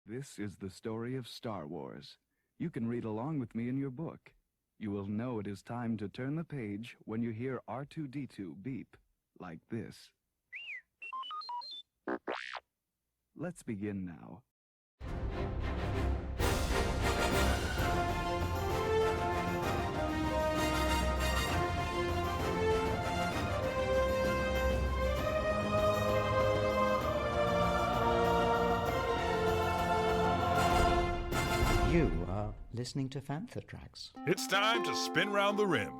This is the story of Star Wars. You can read along with me in your book. You will know it is time to turn the page when you hear R2-D2 beep like this. Let's begin now. You are listening to Fantha Tracks. It's time to spin round the rim.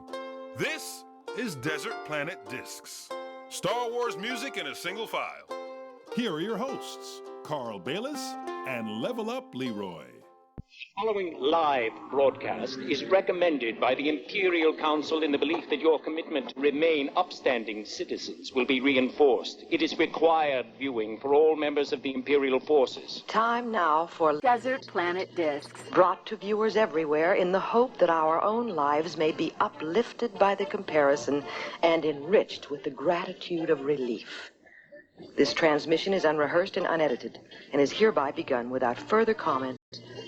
This is Desert Planet Discs. Star Wars music in a single file. Here are your hosts, Carl Bayless and Level Up Leroy. Following live broadcast is recommended by the Imperial Council in the belief that your commitment to remain upstanding citizens will be reinforced. It is required viewing for all members of the Imperial forces. Time now for Desert Planet Discs, brought to viewers everywhere in the hope that our own lives may be uplifted by the comparison and enriched with the gratitude of relief. This transmission is unrehearsed and unedited, and is hereby begun without further comment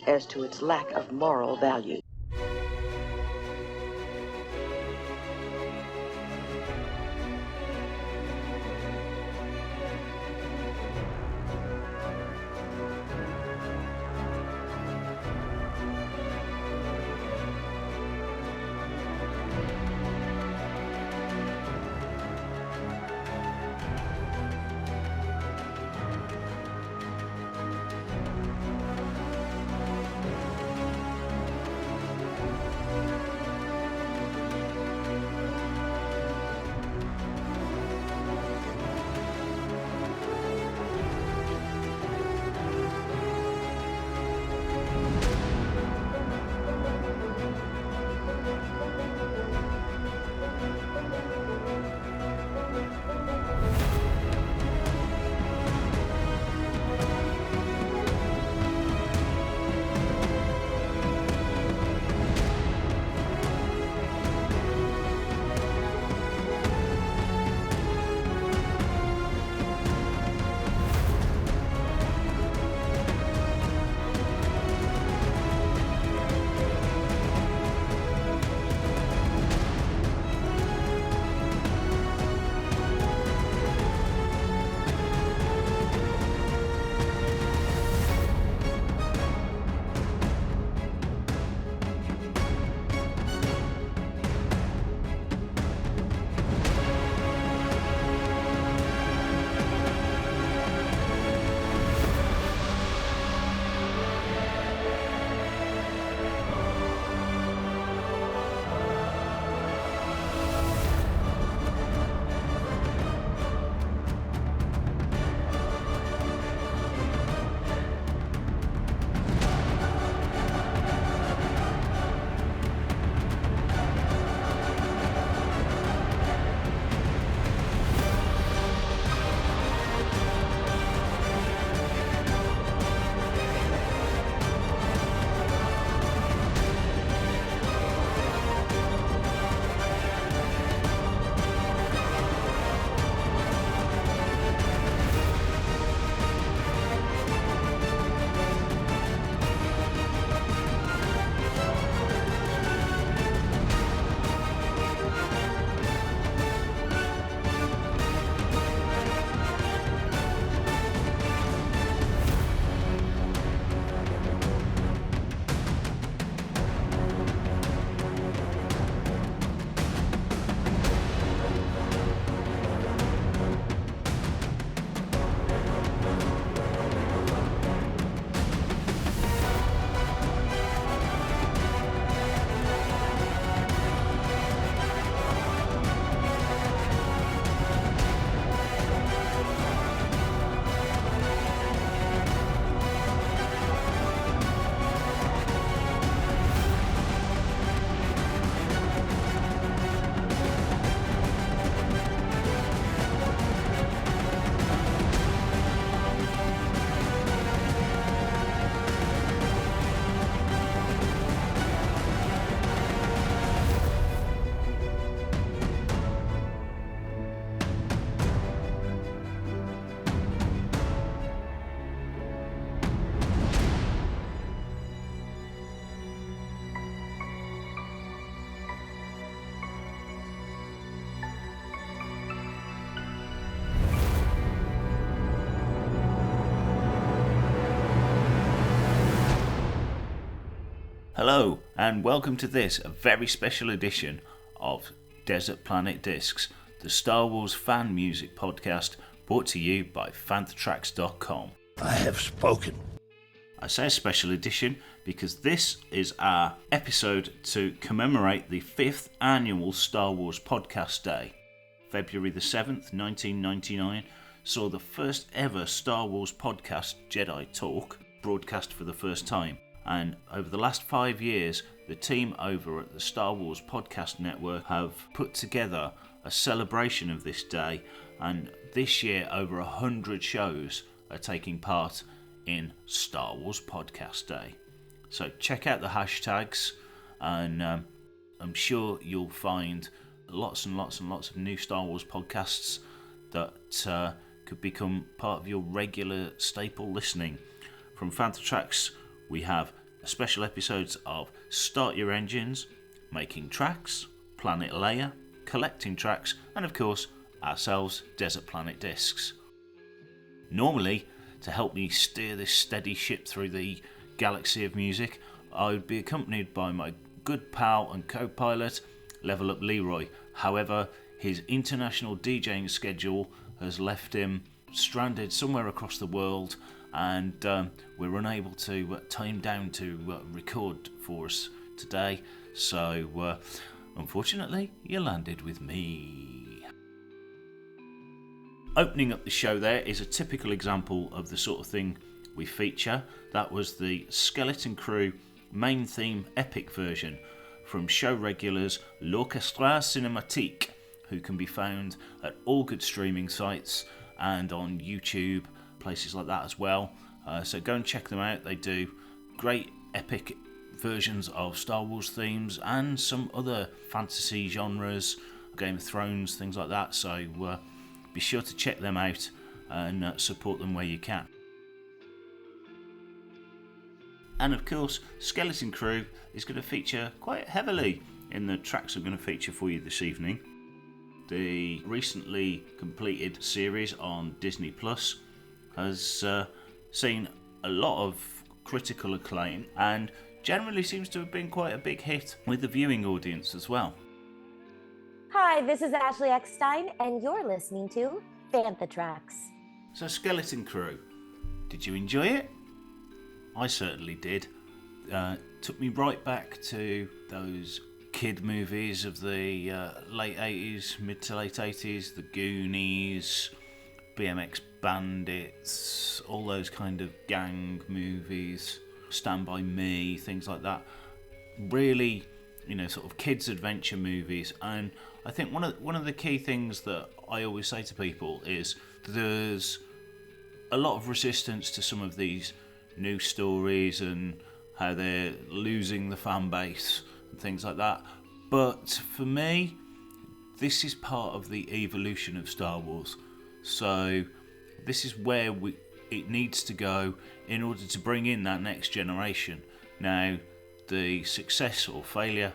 as to its lack of moral value. Hello, and welcome to this, a very special edition of Desert Planet Discs, the Star Wars fan music podcast brought to you by fanthetracks.com. I have spoken. I say a special edition because this is our episode to commemorate the 5th annual Star Wars Podcast Day. February the 7th, 1999, saw the first ever Star Wars podcast, Jedi Talk, broadcast for the first time. And over the last 5 years, the team over at the Star Wars Podcast Network have put together a celebration of this day, and this year over 100 shows are taking part in Star Wars Podcast Day. So check out the hashtags, and I'm sure you'll find lots and lots and lots of new Star Wars podcasts that could become part of your regular staple listening. From Fanthetracks, we have special episodes of Start Your Engines, Making Tracks, Planet Leia, Collecting Tracks, and of course, ourselves, Desert Planet Discs. Normally, to help me steer this steady ship through the galaxy of music, I would be accompanied by my good pal and co-pilot, Level Up Leroy. However, his international DJing schedule has left him stranded somewhere across the world, and we're unable to time down to record for us today, so unfortunately you landed with me. Opening up the show there is a typical example of the sort of thing we feature. That was the Skeleton Crew main theme epic version from show regulars L'Orchestre Cinématique, who can be found at all good streaming sites and on YouTube, places like that as well. So go and check them out. They do great epic versions of Star Wars themes and some other fantasy genres, Game of Thrones, things like that. So be sure to check them out and support them where you can. And of course, Skeleton Crew is going to feature quite heavily in the tracks I'm going to feature for you this evening. The recently completed series on Disney Plus has seen a lot of critical acclaim and generally seems to have been quite a big hit with the viewing audience as well. Hi, this is Ashley Eckstein, and you're listening to Fanthetracks. So Skeleton Crew, did you enjoy it? I certainly did. Took me right back to those kid movies of the late 80s, mid to late 80s, the Goonies, BMX Bandits, all those kind of gang movies, Stand By Me, things like that. Really, sort of kids' adventure movies. And I think one of the key things that I always say to people is there's a lot of resistance to some of these new stories and how they're losing the fan base and things like that. But for me, this is part of the evolution of Star Wars. So this is where it needs to go in order to bring in that next generation. Now, the success or failure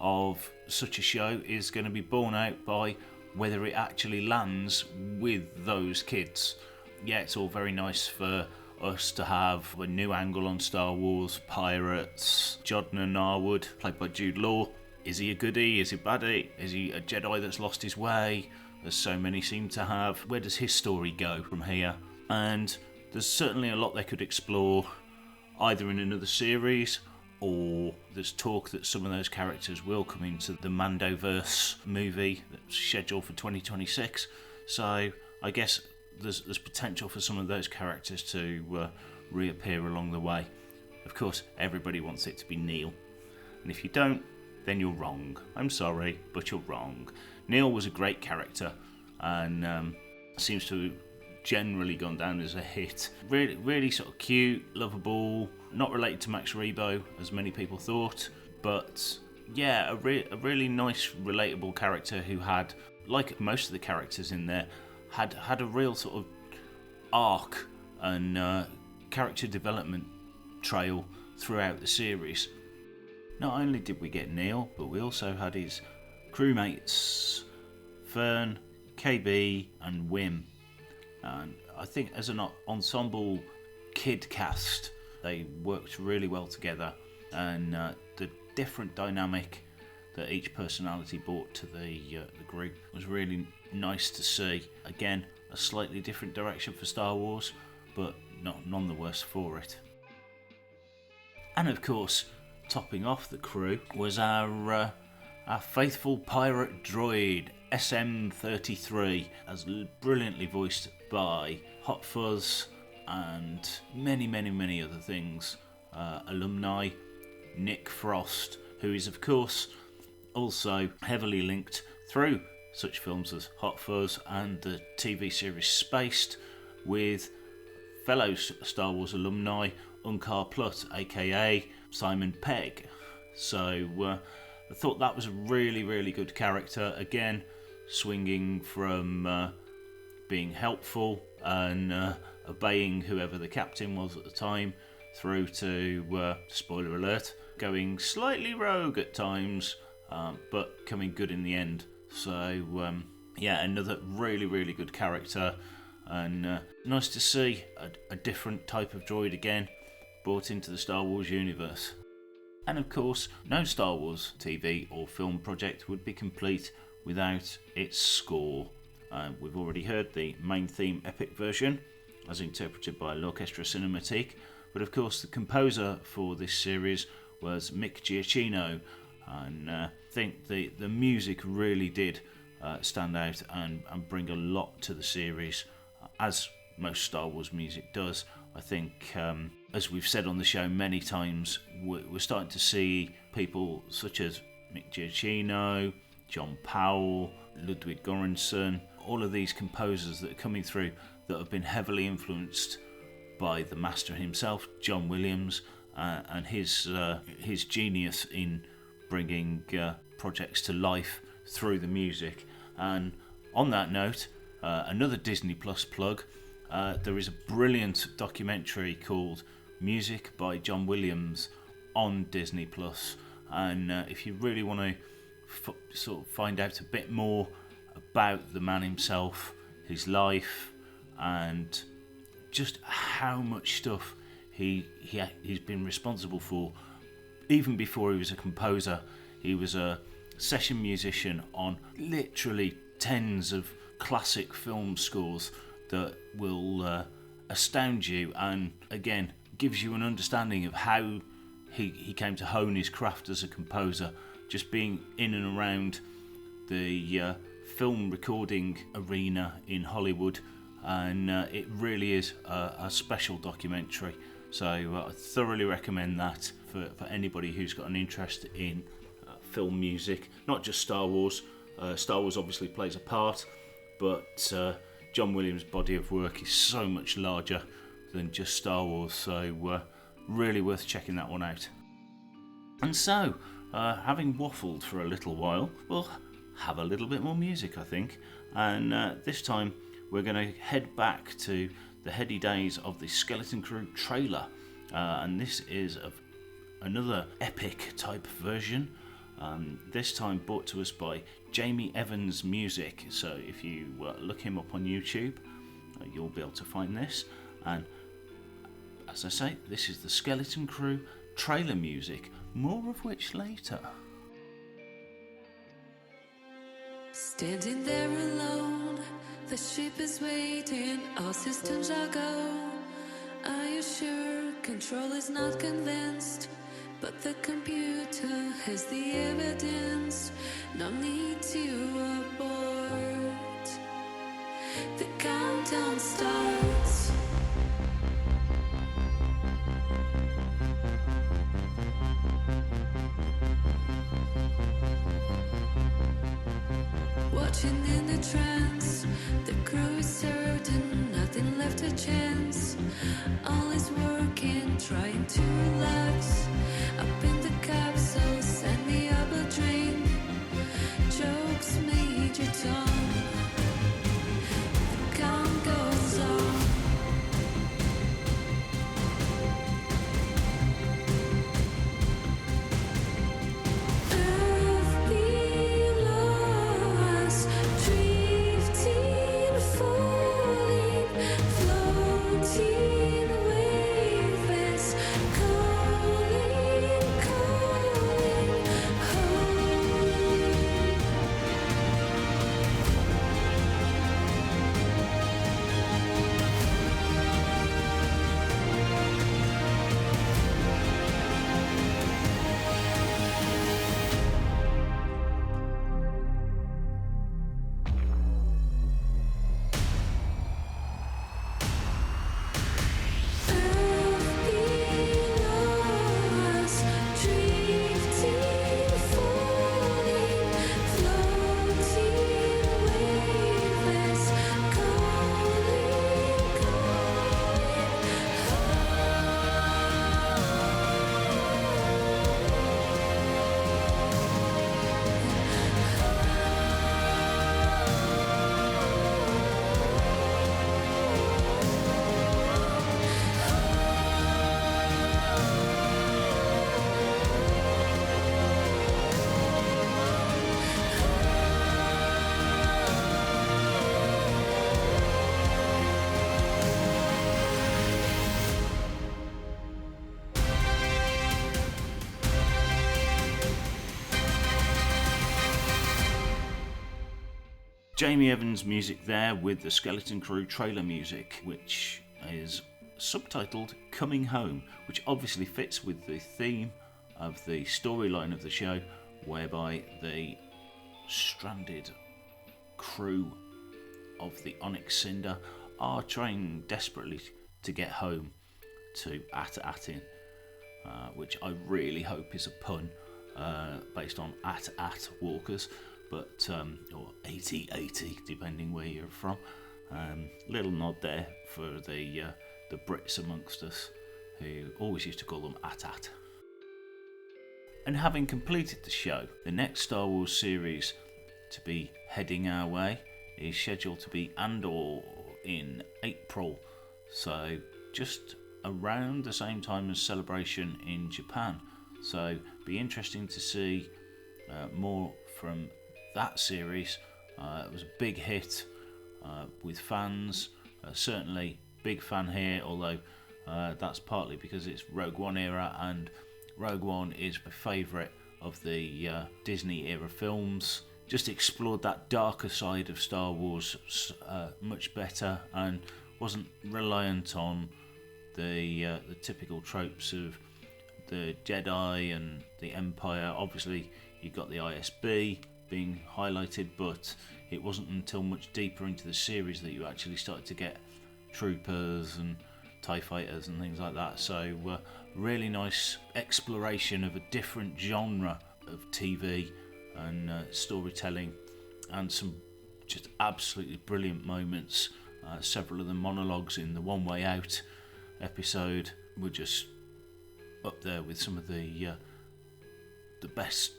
of such a show is going to be borne out by whether it actually lands with those kids. Yeah, it's all very nice for us to have a new angle on Star Wars, pirates, Jodna Narwood, played by Jude Law. Is he a goodie? Is he a baddie? Is he a Jedi that's lost his way, as so many seem to have? Where does his story go from here? And there's certainly a lot they could explore, either in another series, or there's talk that some of those characters will come into the Mandoverse movie that's scheduled for 2026. So I guess there's potential for some of those characters to reappear along the way. Of course, everybody wants it to be Neil, and if you don't, then you're wrong. I'm sorry, but you're wrong. Neil was a great character, and seems to have generally gone down as a hit. Really, really sort of cute, lovable, not related to Max Rebo, as many people thought, but yeah, a really nice, relatable character who had, like most of the characters in there, had a real sort of arc and character development trail throughout the series. Not only did we get Neil, but we also had his crewmates Fern, KB and Wim. And I think as an ensemble kid cast, they worked really well together and the different dynamic that each personality brought to the group was really nice to see. Again, a slightly different direction for Star Wars, but none the worse for it. And of course, topping off the crew was our faithful pirate droid SM-33, as brilliantly voiced by Hot Fuzz and many other things. Alumni Nick Frost, who is of course also heavily linked through such films as Hot Fuzz and the TV series Spaced with fellow Star Wars alumni Unkar Plutt, aka Simon Pegg. So I thought that was a really good character, again swinging from being helpful and obeying whoever the captain was at the time, through to, spoiler alert, going slightly rogue at times, but coming good in the end. So yeah, another really good character, and nice to see a different type of droid again brought into the Star Wars universe. And of course, no Star Wars TV or film project would be complete without its score. We've already heard the main theme epic version, as interpreted by L'Orchestra Cinematique, but of course the composer for this series was Mick Giacchino, and I think the music really did stand out and bring a lot to the series, as most Star Wars music does. I think, as we've said on the show many times, we're starting to see people such as Mick Giacchino, John Powell, Ludwig Göransson, all of these composers that are coming through that have been heavily influenced by the master himself, John Williams, and his genius in bringing projects to life through the music. And on that note, another Disney Plus plug, there is a brilliant documentary called Music by John Williams on Disney Plus, and if you really want to sort of find out a bit more about the man himself, his life, and just how much stuff he's been responsible for. Even before he was a composer, he was a session musician on literally tens of classic film scores that will astound you, and again gives you an understanding of how he came to hone his craft as a composer, just being in and around the film recording arena in Hollywood. And it really is a special documentary, so I thoroughly recommend that for anybody who's got an interest in film music, not just Star Wars. Star Wars obviously plays a part, but John Williams' body of work is so much larger than just Star Wars, so really worth checking that one out. And so, having waffled for a little while, we'll have a little bit more music, I think, and this time we're going to head back to the heady days of the Skeleton Crew trailer, and this is another epic type version, this time brought to us by Jamie Evans Music. So if you look him up on YouTube, you'll be able to find this. And as I say, this is the Skeleton Crew trailer music, more of which later. Standing there alone, the ship is waiting, all systems are go. Are you sure? Control is not convinced, but the computer has the evidence. No need to abort. The countdown starts. Watching in the trance, the crew is certain, nothing left to chance. All is working, trying to relax. Up in the capsule, send me up a drink. Jokes, Major Tom. The count goes on. Earth below us, drifting, falling, floating waves, cold. Jamie Evans music there with the Skeleton Crew trailer music, which is subtitled Coming Home, which obviously fits with the theme of the storyline of the show, whereby the stranded crew of the Onyx Cinder are trying desperately to get home to At-Atin, which I really hope is a pun based on At Walkers, but or 8080 depending where you're from. Little nod there for the Brits amongst us who always used to call them At. And having completed the show, the next Star Wars series to be heading our way is scheduled to be Andor in April, so just around the same time as Celebration in Japan. So be interesting to see more from that series. It was a big hit with fans, certainly big fan here, although that's partly because it's Rogue One era, and Rogue One is my favourite of the Disney era films. Just explored that darker side of Star Wars much better, and wasn't reliant on the typical tropes of the Jedi and the Empire. Obviously you got the ISB being highlighted, but it wasn't until much deeper into the series that you actually started to get troopers and TIE fighters and things like that. So really nice exploration of a different genre of TV and storytelling, and some just absolutely brilliant moments. Several of the monologues in the One Way Out episode were just up there with some of the best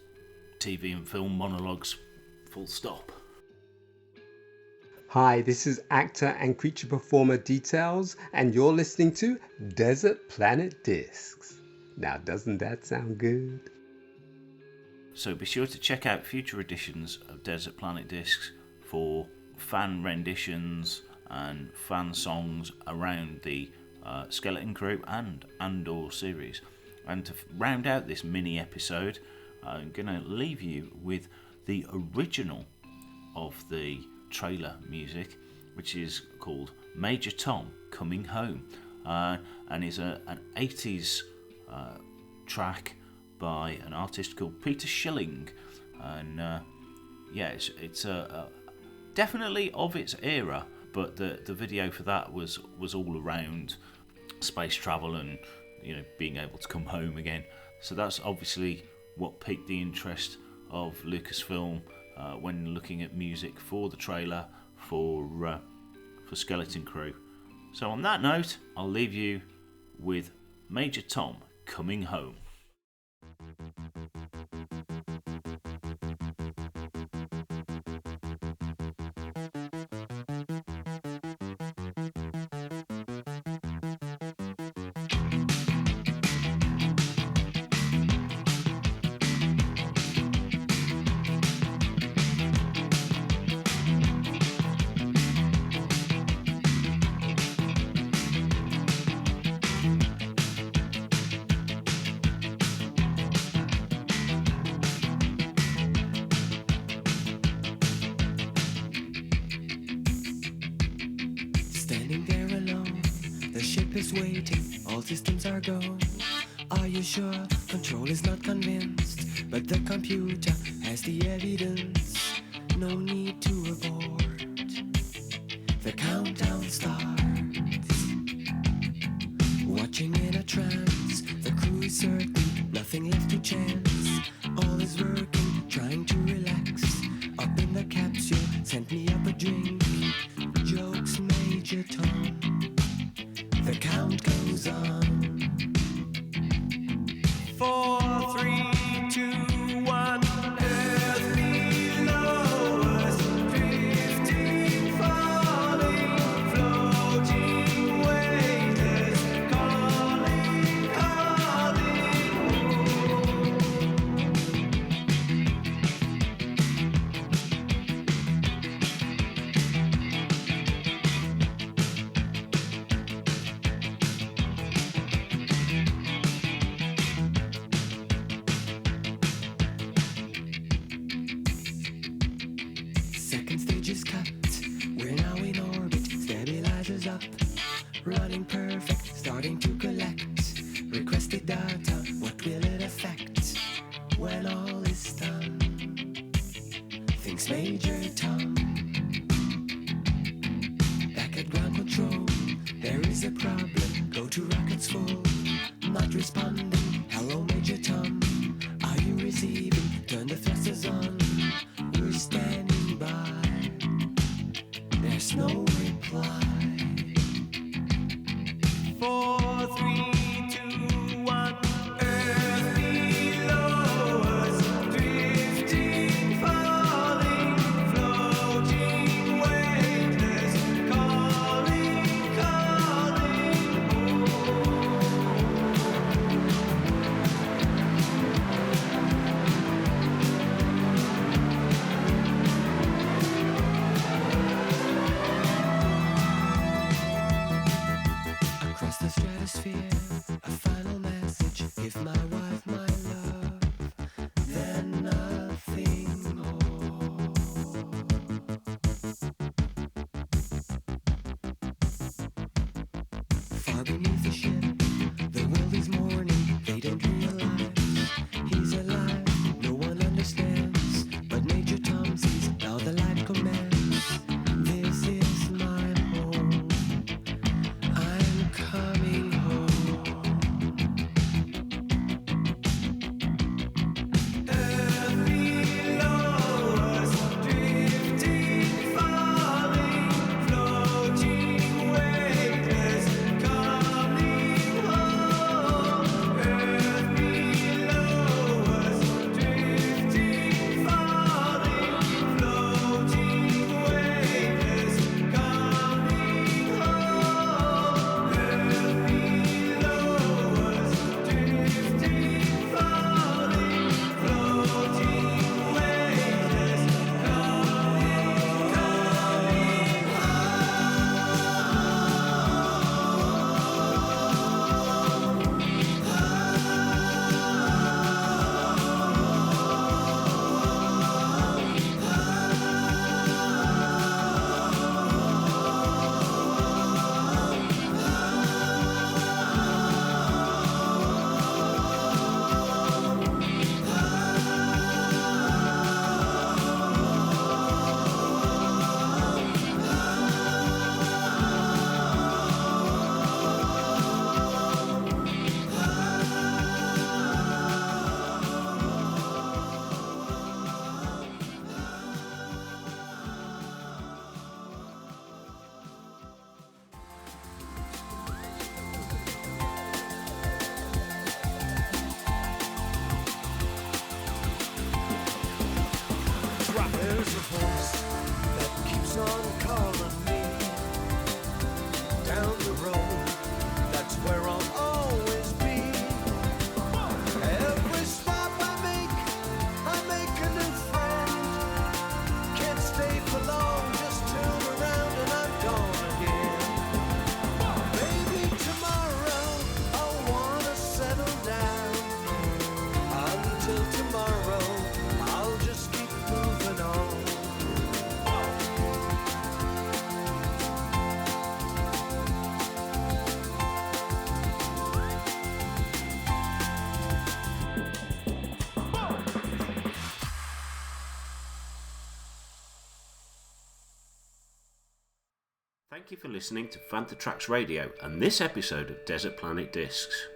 TV and film monologues, full stop. Hi, this is actor and creature performer Details, and you're listening to Desert Planet Discs. Now, doesn't that sound good? So be sure to check out future editions of Desert Planet Discs for fan renditions and fan songs around the Skeleton Crew and Andor series. And to round out this mini episode, I'm going to leave you with the original of the trailer music, which is called Major Tom Coming Home, and is an 80s track by an artist called Peter Schilling, and yeah, it's definitely of its era, but the video for that was all around space travel and, you know, being able to come home again. So that's obviously what piqued the interest of Lucasfilm when looking at music for the trailer for Skeleton Crew. So on that note, I'll leave you with Major Tom Coming Home. is waiting, all systems are go. Are you sure? Control is not convinced, but the computer has the evidence. No need to abort. The countdown starts. Watching in a trance, the crew is certain, nothing left to chance. All is working, trying to relax. Up in the capsule, sent me up a drink. Jokes, Major Tom. The count goes on. 4, 3, 2, 1. Earth below us, drifting, falling, floating, weightless, calling, calling. Second stage stage is cut. We're now in orbit, stabilizers up. Running perfect, starting to collect. Requested data, what will it affect? When all is done, thinks Major Tom. Back at ground control, there is a problem. Go to rockets full, not responding. Hello Major Tom, are you receiving? Turn the thrusters on, we're standing by. There's no reply. 4, 3, 2, 1. Earth below us, drifting, falling, floating, weightless, calling, calling home. Across the stratosphere, a final message. Give my wife my love, then nothing more. Far beneath the ship, the world is mourning. They don't realize he's alive. No one understands, but Major Tom sees how the light commands. This is my home. I'm coming home. Earth below us, drifting, falling, floating, weightless, coming home. Earth below us, drifting, falling, floating, weightless, coming home. Earth below us, drifting, falling, floating, weightless, There's a voice that keeps on calling me down the road. That's where I'll always be. Every stop I make a new friend. Can't stay for long, just turn around and I'm gone again. Maybe tomorrow I'll wanna settle down. Until tomorrow, I'll just keep moving on. Thank you for listening to Fanta Tracks Radio and this episode of Desert Planet Discs.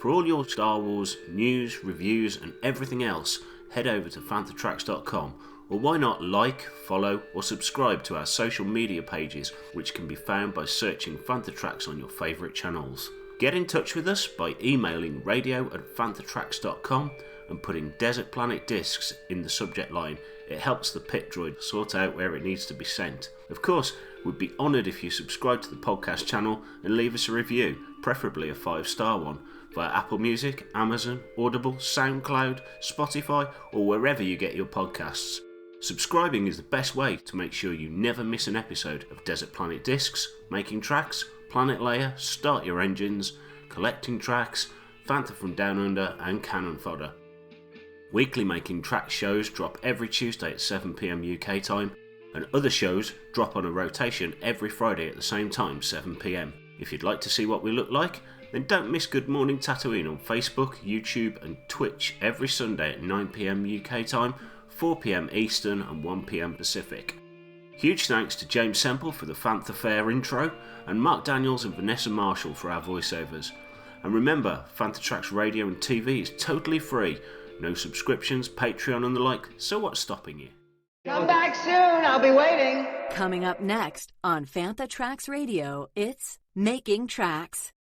For all your Star Wars news, reviews and everything else, head over to fantatracks.com, or why not like, follow or subscribe to our social media pages, which can be found by searching Fanta Tracks on your favourite channels. Get in touch with us by emailing radio@fantatracks.com and putting Desert Planet Discs in the subject line. It helps the pit droid sort out where it needs to be sent. Of course, we'd be honoured if you subscribe to the podcast channel and leave us a review, preferably a 5-star one, via Apple Music, Amazon, Audible, SoundCloud, Spotify or wherever you get your podcasts. Subscribing is the best way to make sure you never miss an episode of Desert Planet Discs, Making Tracks, Planet Layer, Start Your Engines, Collecting Tracks, Fanta from Down Under and Cannon Fodder. Weekly Making Tracks shows drop every Tuesday at 7 PM UK time, and other shows drop on a rotation every Friday at the same time, 7 PM. If you'd like to see what we look like, then don't miss Good Morning Tatooine on Facebook, YouTube and Twitch every Sunday at 9 PM UK time, 4 PM Eastern and 1 PM Pacific. Huge thanks to James Semple for the Fantha Fair intro, and Mark Daniels and Vanessa Marshall for our voiceovers. And remember, Fantha Tracks Radio and TV is totally free, no subscriptions, Patreon and the like, so what's stopping you? Come back soon, I'll be waiting. Coming up next on Fantha Tracks Radio, it's Making Tracks.